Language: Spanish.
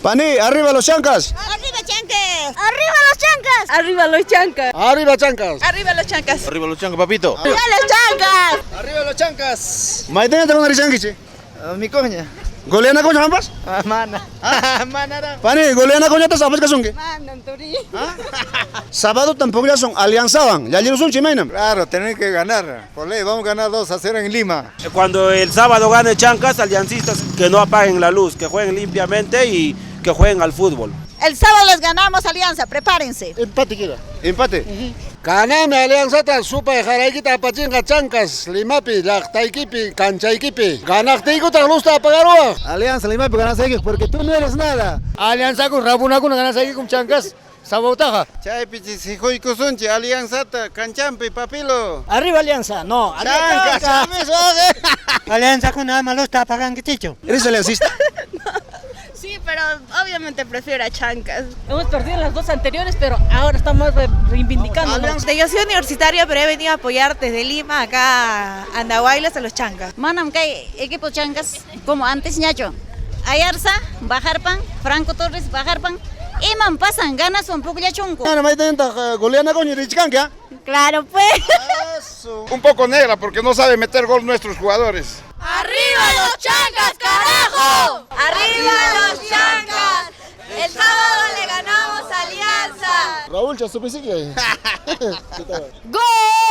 Pani, arriba los chancas. ¡Arriba, Chancas! ¡Arriba los Chancas! Arriba los chancas. Arriba chancas. Arriba los chancas. Arriba los chancas, papito. ¡Arriba los Chancas! Arriba los chancas. Maitanya terung dari changichi. Mikonya. Goleana ko hampas? Mana. Mana. Pani, goleana ko nyata sabes kasungke. Mana, Tori. Sábado tampoco ya son alianzaban. Ya llegaron chimainam. Claro, tienen que ganar. Por ley, vamos a ganar 2-0 en Lima. Cuando el sábado gane Chancas, aliancistas que no apaguen la luz, que jueguen limpiamente y que jueguen al fútbol. El sábado les ganamos Alianza, prepárense. Empate kira. Empate. Kaname alianzata supa jaraikita apachinga chancas limapi laqtaykipi kanchaykipi ganaqtiykuta lusta apagaruwa. Alianza Lima, ganas aquí porque tú no eres nada. Alianza con Rabuna con ganas aquí con Chancas. Sabotaja. Chay pichi si hoy kusunchi Alianza canchampi papilo. Arriba Alianza. No, Chancas. Alianza con nada malo está pagando ticho. ¿Eres aliancista? Sí, pero obviamente prefiero a chancas. Hemos perdido las dos anteriores, pero ahora estamos reivindicándonos. Yo soy universitaria, pero he venido a apoyar desde Lima, acá a Andahuaylas, a los chancas. Manam kay equipo Chancas, como antes ñacho. Ayarza, Bajarpan, Franco Torres, Bajarpan. Iman pasan, ganas un poco ya chunco. Ana maitanya goleana ko nyirichkanka. Claro, pues. Un poco negra porque no sabe meter gol nuestros jugadores. ¡Arriba los Chancas, carajo! ¡Arriba los chancas! El sábado le ganamos a Alianza. Raúl, ya supiste que. ¡Gol!